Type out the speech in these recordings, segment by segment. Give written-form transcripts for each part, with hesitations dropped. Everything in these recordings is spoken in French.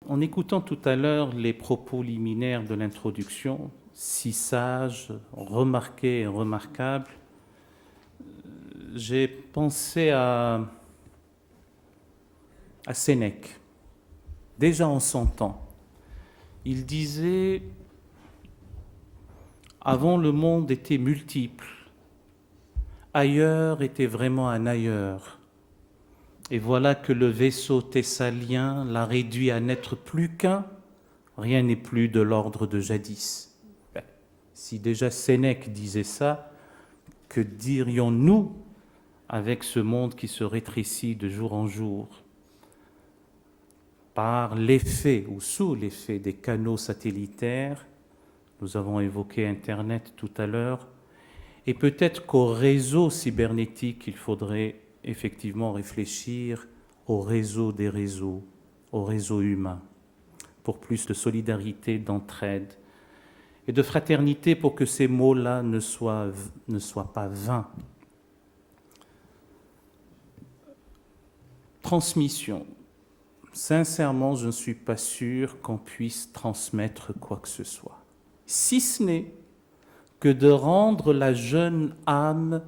En écoutant tout à l'heure les propos liminaires de l'introduction, si sages, remarqués et remarquables, j'ai pensé à Sénèque, déjà en son temps. Il disait, avant le monde était multiple, ailleurs était vraiment un ailleurs. Et voilà que le vaisseau thessalien l'a réduit à n'être plus qu'un, rien n'est plus de l'ordre de jadis. Ben, si déjà Sénèque disait ça, que dirions-nous avec ce monde qui se rétrécit de jour en jour par l'effet ou sous l'effet des canaux satellitaires? Nous avons évoqué Internet tout à l'heure, et peut-être qu'au réseau cybernétique, il faudrait effectivement réfléchir au réseau des réseaux, au réseau humain, pour plus de solidarité, d'entraide et de fraternité, pour que ces mots-là ne soient pas vains. Transmission. Sincèrement, je ne suis pas sûr qu'on puisse transmettre quoi que ce soit, si ce n'est que de rendre la jeune âme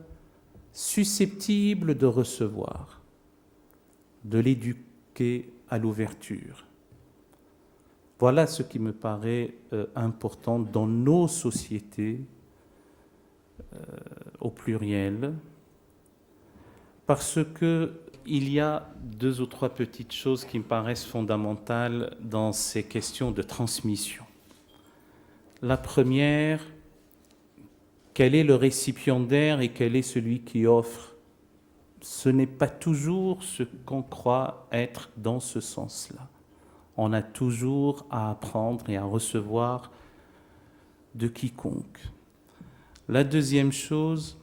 susceptible de recevoir, de l'éduquer à l'ouverture. Voilà ce qui me paraît important dans nos sociétés au pluriel, parce qu'il y a deux ou trois petites choses qui me paraissent fondamentales dans ces questions de transmission. La première, quel est le récipiendaire et quel est celui qui offre? Ce n'est pas toujours ce qu'on croit être dans ce sens-là. On a toujours à apprendre et à recevoir de quiconque. La deuxième chose,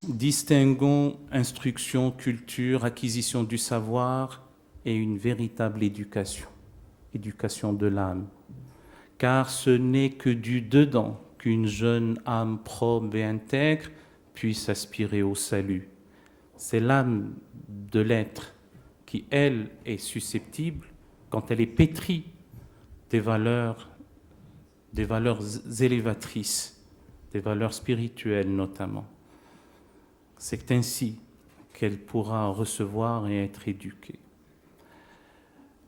distinguons instruction, culture, acquisition du savoir et une véritable éducation, éducation de l'âme. Car ce n'est que du dedans qu'une jeune âme probe et intègre puisse aspirer au salut. C'est l'âme de l'être qui, elle, est susceptible, quand elle est pétrie des valeurs élévatrices, des valeurs spirituelles notamment. C'est ainsi qu'elle pourra recevoir et être éduquée.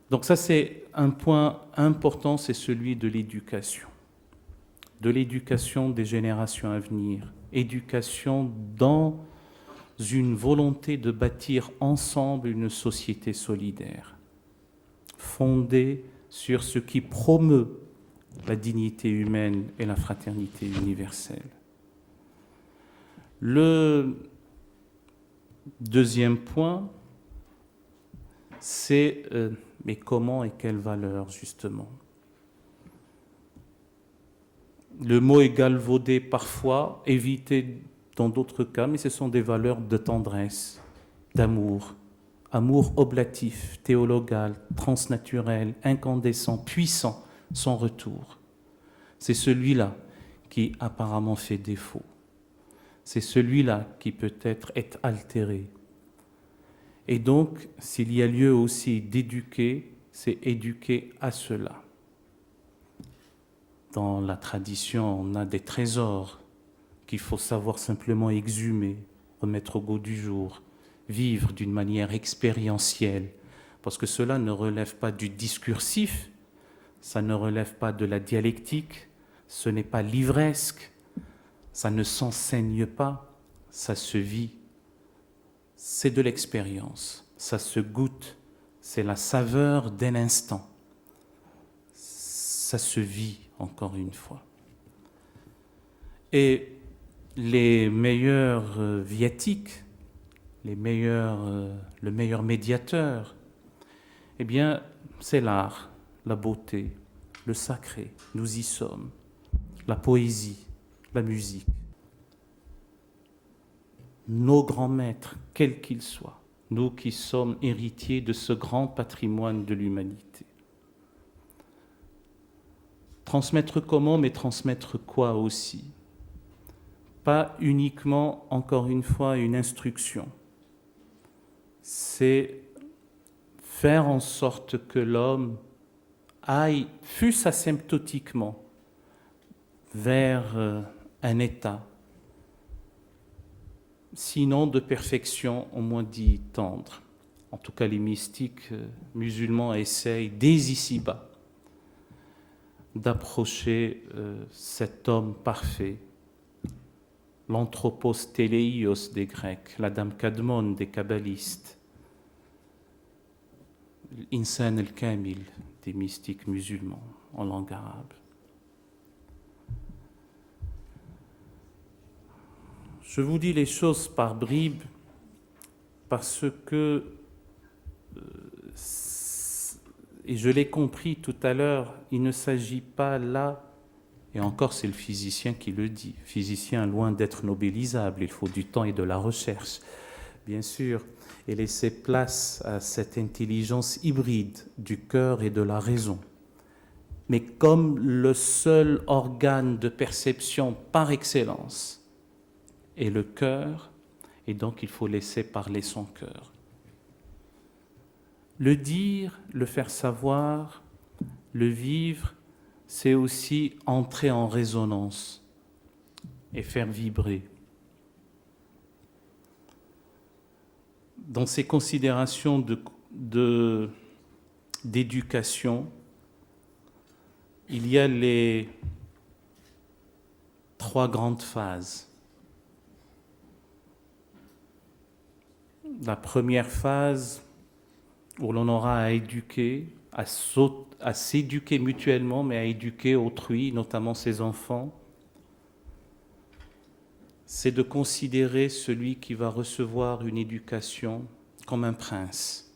Donc ça, c'est un point important, c'est celui de l'éducation des générations à venir, éducation dans une volonté de bâtir ensemble une société solidaire, fondée sur ce qui promeut la dignité humaine et la fraternité universelle. Le deuxième point, c'est mais comment et quelle valeur, justement? Le mot est galvaudé parfois, évité dans d'autres cas, mais ce sont des valeurs de tendresse, d'amour, amour oblatif, théologal, transnaturel, incandescent, puissant, sans retour. C'est celui-là qui apparemment fait défaut. C'est celui-là qui peut-être est altéré. Et donc, s'il y a lieu aussi d'éduquer, c'est éduquer à cela. Dans la tradition, on a des trésors qu'il faut savoir simplement exhumer, remettre au goût du jour, vivre d'une manière expérientielle, parce que cela ne relève pas du discursif, ça ne relève pas de la dialectique, ce n'est pas livresque, ça ne s'enseigne pas, ça se vit. C'est de l'expérience, ça se goûte, c'est la saveur d'un instant. Ça se vit, encore une fois. Et les meilleurs viatiques, le meilleur médiateur, eh bien, c'est l'art, la beauté, le sacré, nous y sommes, la poésie, la musique. Nos grands maîtres, quels qu'ils soient, nous qui sommes héritiers de ce grand patrimoine de l'humanité. Transmettre comment, mais transmettre quoi aussi? Pas uniquement, encore une fois, une instruction. C'est faire en sorte que l'homme aille, fût-ce asymptotiquement, vers un état, sinon de perfection, au moins d'y tendre. En tout cas, les mystiques musulmans essayent dès ici-bas d'approcher cet homme parfait, l'anthropos teleios des Grecs, l'Adam Kadmon des kabbalistes, l'insan al-kamil des mystiques musulmans en langue arabe. Je vous dis les choses par bribes parce que, et je l'ai compris tout à l'heure, il ne s'agit pas là, et encore c'est le physicien qui le dit, physicien loin d'être nobilisable, il faut du temps et de la recherche, bien sûr, et laisser place à cette intelligence hybride du cœur et de la raison. Mais comme le seul organe de perception par excellence est le cœur, et donc il faut laisser parler son cœur. Le dire, le faire savoir, le vivre, c'est aussi entrer en résonance et faire vibrer. Dans ces considérations d'éducation, il y a les 3 grandes phases. La première phase où l'on aura à éduquer, à s'éduquer mutuellement, mais à éduquer autrui, notamment ses enfants, c'est de considérer celui qui va recevoir une éducation comme un prince,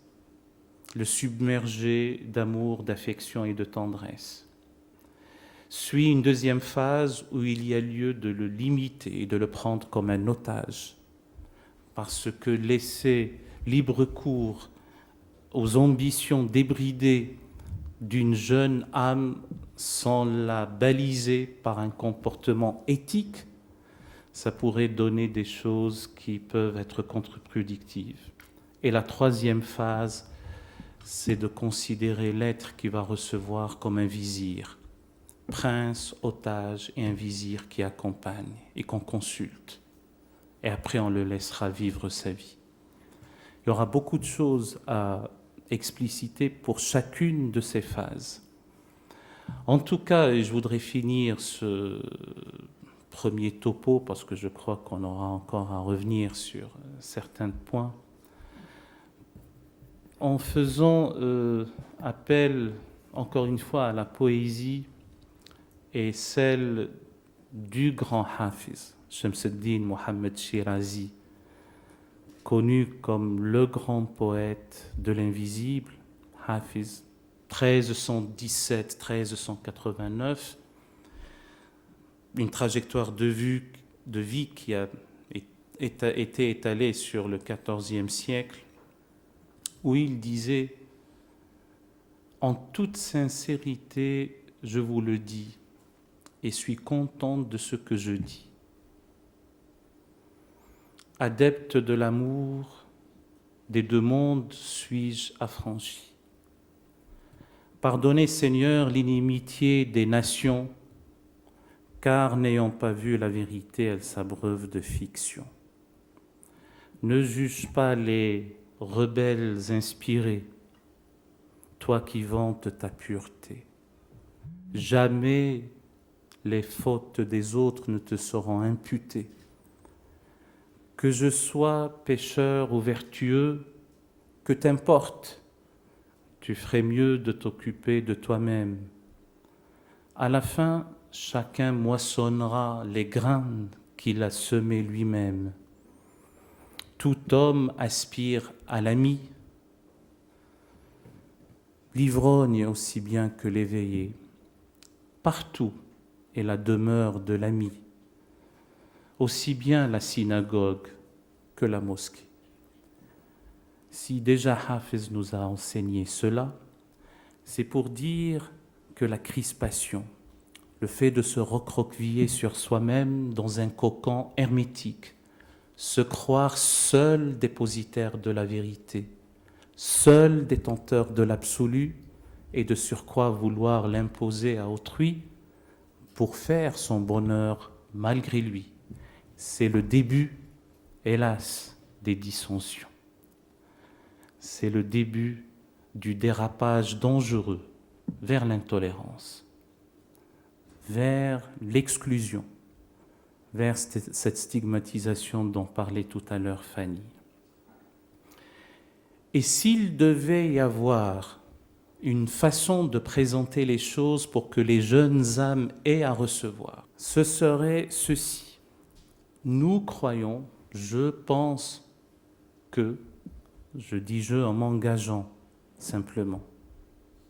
le submerger d'amour, d'affection et de tendresse. Suit une deuxième phase où il y a lieu de le limiter et de le prendre comme un otage, parce que laisser libre cours aux ambitions débridées d'une jeune âme sans la baliser par un comportement éthique, ça pourrait donner des choses qui peuvent être contre-productives. Et la troisième phase, c'est de considérer l'être qui va recevoir comme un vizir, prince, otage et un vizir qui accompagne et qu'on consulte. Et après, on le laissera vivre sa vie. Il y aura beaucoup de choses à expliciter pour chacune de ces phases. En tout cas, et je voudrais finir ce premier topo, parce que je crois qu'on aura encore à revenir sur certains points, en faisant appel, encore une fois, à la poésie et celle du grand Hafiz, Shamsuddin Mohammed Shirazi, connu comme le grand poète de l'invisible, Hafiz, 1317-1389, une trajectoire de vie qui a été étalée sur le XIVe siècle, où il disait « En toute sincérité, je vous le dis, et suis content de ce que je dis. Adepte de l'amour, des 2 mondes suis-je affranchi. Pardonnez, Seigneur, l'inimitié des nations, car n'ayant pas vu la vérité, elle s'abreuve de fiction. Ne juge pas les rebelles inspirés, toi qui vantes ta pureté. Jamais les fautes des autres ne te seront imputées. Que je sois pécheur ou vertueux, que t'importe, tu ferais mieux de t'occuper de toi-même. À la fin, chacun moissonnera les grains qu'il a semés lui-même. Tout homme aspire à l'ami, l'ivrogne aussi bien que l'éveillé. Partout est la demeure de l'ami, aussi bien la synagogue que la mosquée. Si déjà Hafiz nous a enseigné cela, c'est pour dire que la crispation, le fait de se recroqueviller sur soi-même dans un cocon hermétique, se croire seul dépositaire de la vérité, seul détenteur de l'absolu, et de surcroît vouloir l'imposer à autrui pour faire son bonheur malgré lui. C'est le début, hélas, des dissensions. C'est le début du dérapage dangereux vers l'intolérance, vers l'exclusion, vers cette stigmatisation dont parlait tout à l'heure Fanny. Et s'il devait y avoir une façon de présenter les choses pour que les jeunes âmes aient à recevoir, ce serait ceci. Nous croyons, je pense que, je dis je en m'engageant simplement,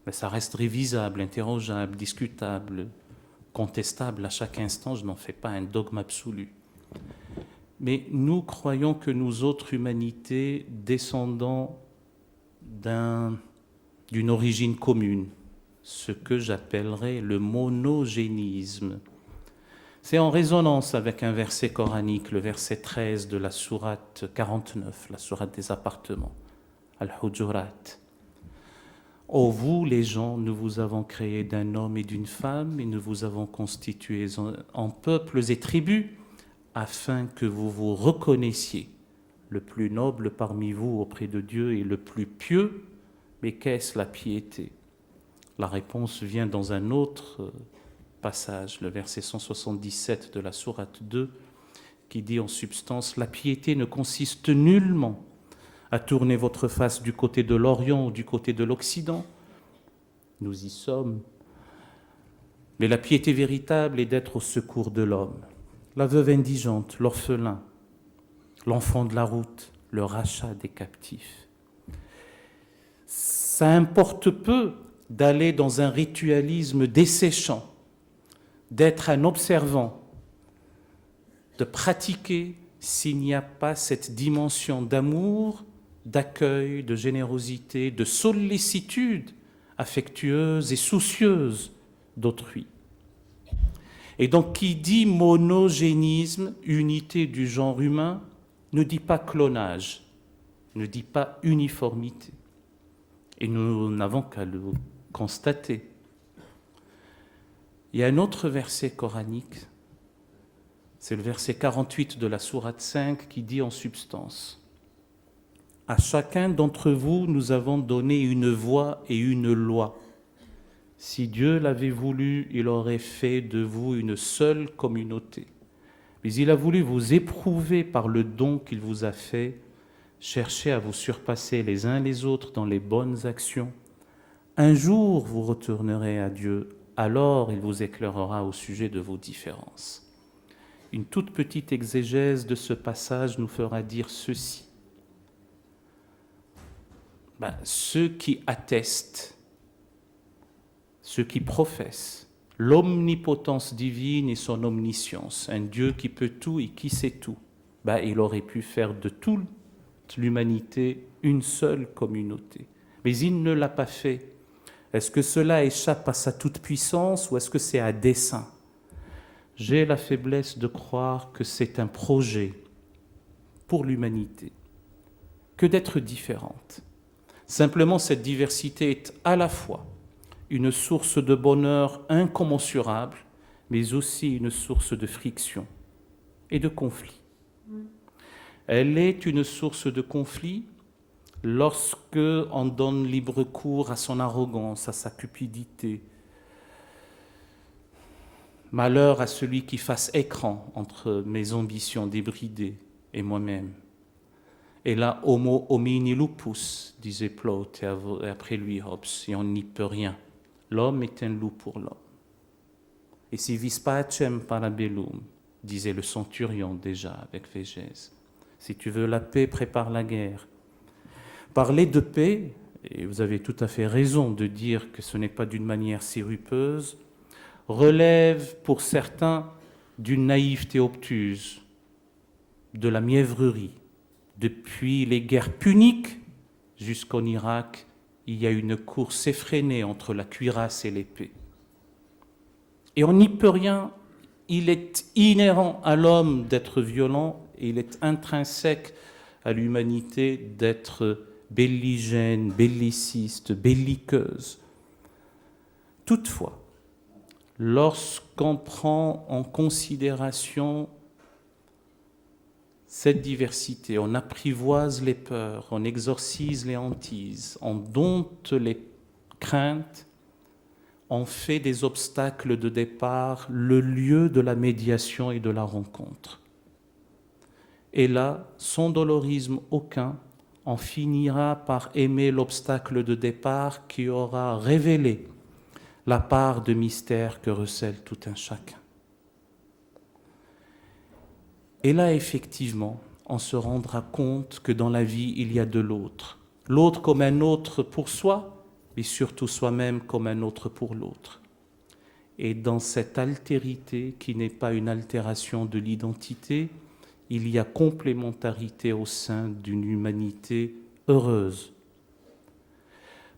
mais ça reste révisable, interrogeable, discutable, contestable à chaque instant, je n'en fais pas un dogme absolu. Mais nous croyons que nous autres humanités descendons d'une origine commune, ce que j'appellerais le monogénisme. C'est en résonance avec un verset coranique, le verset 13 de la sourate 49, la sourate des appartements, Al-Hujurat. Ô vous les gens, nous vous avons créés d'un homme et d'une femme et nous vous avons constitués en peuples et tribus afin que vous vous reconnaissiez, le plus noble parmi vous auprès de Dieu et le plus pieux. Mais qu'est-ce la piété? La réponse vient dans un autre passage, le verset 177 de la sourate 2, qui dit en substance: la piété ne consiste nullement à tourner votre face du côté de l'Orient ou du côté de l'Occident. Nous y sommes. Mais la piété véritable est d'être au secours de l'homme. La veuve indigente, l'orphelin, l'enfant de la route, le rachat des captifs. Ça importe peu d'aller dans un ritualisme desséchant, d'être un observant, de pratiquer s'il n'y a pas cette dimension d'amour, d'accueil, de générosité, de sollicitude affectueuse et soucieuse d'autrui. Et donc, qui dit monogénisme, unité du genre humain, ne dit pas clonage, ne dit pas uniformité. Et nous n'avons qu'à le constater. Il y a un autre verset coranique, c'est le verset 48 de la sourate 5 qui dit en substance: à chacun d'entre vous, nous avons donné une voix et une loi. Si Dieu l'avait voulu, il aurait fait de vous une seule communauté. Mais il a voulu vous éprouver par le don qu'il vous a fait, chercher à vous surpasser les uns les autres dans les bonnes actions. Un jour, vous retournerez à Dieu, alors il vous éclairera au sujet de vos différences. Une toute petite exégèse de ce passage nous fera dire ceci. Ceux qui attestent, ceux qui professent l'omnipotence divine et son omniscience, un Dieu qui peut tout et qui sait tout, il aurait pu faire de toute l'humanité une seule communauté. Mais il ne l'a pas fait. Est-ce que cela échappe à sa toute-puissance ou est-ce que c'est à dessein? J'ai la faiblesse de croire que c'est un projet pour l'humanité que d'être différente. Simplement, cette diversité est à la fois une source de bonheur incommensurable, mais aussi une source de friction et de conflit. Elle est une source de conflit lorsque on donne libre cours à son arrogance, à sa cupidité. Malheur à celui qui fasse écran entre mes ambitions débridées et moi-même. Et là, homo homini lupus, disait Plaute, et après lui Hobbes, et on n'y peut rien. L'homme est un loup pour l'homme. Et si vis pacem parabellum, disait le centurion déjà avec Végèse. Si tu veux la paix, prépare la guerre. Parler de paix, et vous avez tout à fait raison de dire que ce n'est pas d'une manière sirupeuse, relève pour certains d'une naïveté obtuse, de la mièvrerie. Depuis les guerres puniques jusqu'en Irak, il y a une course effrénée entre la cuirasse et l'épée. Et on n'y peut rien, il est inhérent à l'homme d'être violent et il est intrinsèque à l'humanité d'être belligène, belliciste, belliqueuse. Toutefois, lorsqu'on prend en considération cette diversité, on apprivoise les peurs, on exorcise les hantises, on dompte les craintes, on fait des obstacles de départ le lieu de la médiation et de la rencontre. Et là, sans dolorisme aucun, on finira par aimer l'obstacle de départ qui aura révélé la part de mystère que recèle tout un chacun. Et là, effectivement, on se rendra compte que dans la vie, il y a de l'autre. L'autre comme un autre pour soi, mais surtout soi-même comme un autre pour l'autre. Et dans cette altérité, qui n'est pas une altération de l'identité, il y a complémentarité au sein d'une humanité heureuse.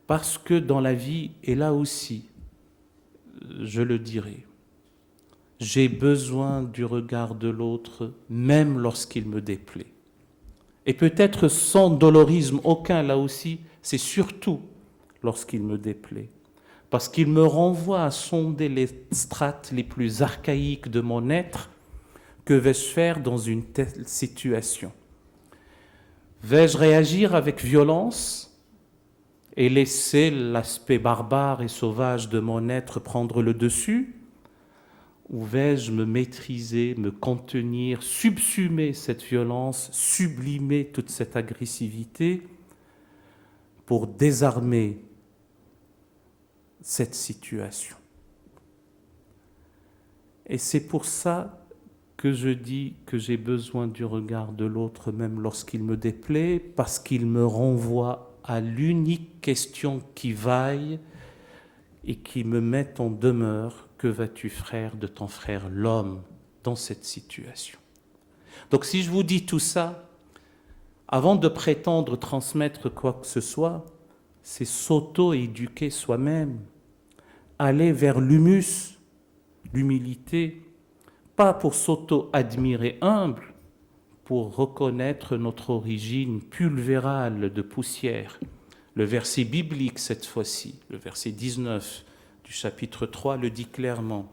Parce que dans la vie, et là aussi, je le dirai, j'ai besoin du regard de l'autre, même lorsqu'il me déplaît. Et peut-être sans dolorisme aucun, là aussi, c'est surtout lorsqu'il me déplaît. Parce qu'il me renvoie à sonder les strates les plus archaïques de mon être. Que vais-je faire dans une telle situation? Vais-je réagir avec violence et laisser l'aspect barbare et sauvage de mon être prendre le dessus? Ou vais-je me maîtriser, me contenir, subsumer cette violence, sublimer toute cette agressivité pour désarmer cette situation? Et c'est pour ça que je dis que j'ai besoin du regard de l'autre même lorsqu'il me déplaît, parce qu'il me renvoie à l'unique question qui vaille et qui me met en demeure. Que vas-tu, frère, de ton frère l'homme dans cette situation? Donc si je vous dis tout ça, avant de prétendre transmettre quoi que ce soit, c'est s'auto-éduquer soi-même, aller vers l'humus, l'humilité, pas pour s'auto-admirer humble, pour reconnaître notre origine pulvérale de poussière. Le verset biblique cette fois-ci, le verset 19 du chapitre 3 le dit clairement.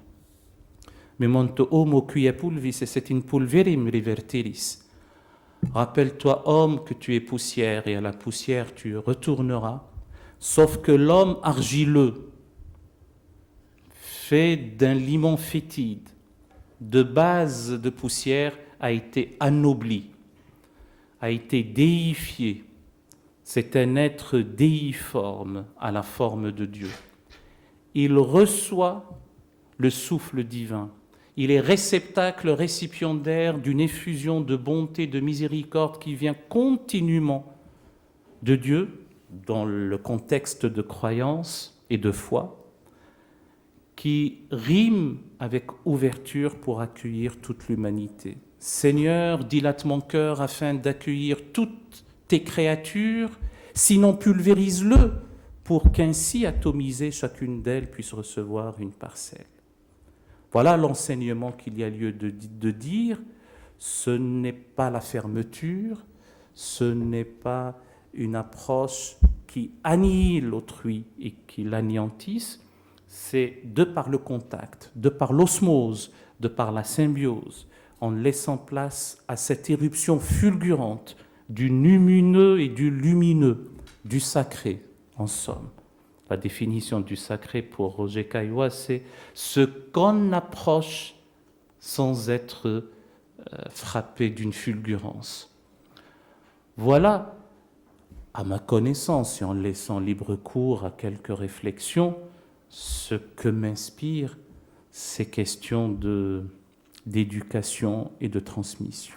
Memento homo quia pulvis et in pulverim reverteris. Rappelle-toi, homme, que tu es poussière, et à la poussière tu retourneras. Sauf que l'homme argileux, fait d'un limon fétide, de base de poussière, a été anobli, a été déifié. C'est un être déiforme à la forme de Dieu. Il reçoit le souffle divin. Il est réceptacle, récipiendaire d'une effusion de bonté, de miséricorde qui vient continuellement de Dieu, dans le contexte de croyance et de foi, qui rime avec ouverture pour accueillir toute l'humanité. Seigneur, dilate mon cœur afin d'accueillir toutes tes créatures, sinon pulvérise-le, pour qu'ainsi, atomisée, chacune d'elles puisse recevoir une parcelle. Voilà l'enseignement qu'il y a lieu de dire. Ce n'est pas la fermeture, ce n'est pas une approche qui annihile autrui et qui l'anéantisse, c'est de par le contact, de par l'osmose, de par la symbiose, en laissant place à cette éruption fulgurante du lumineux et du lumineux, du sacré, en somme. La définition du sacré pour Roger Caillois, c'est ce qu'on approche sans être frappé d'une fulgurance. Voilà, à ma connaissance, et en laissant libre cours à quelques réflexions, ce que m'inspirent ces questions d'éducation et de transmission.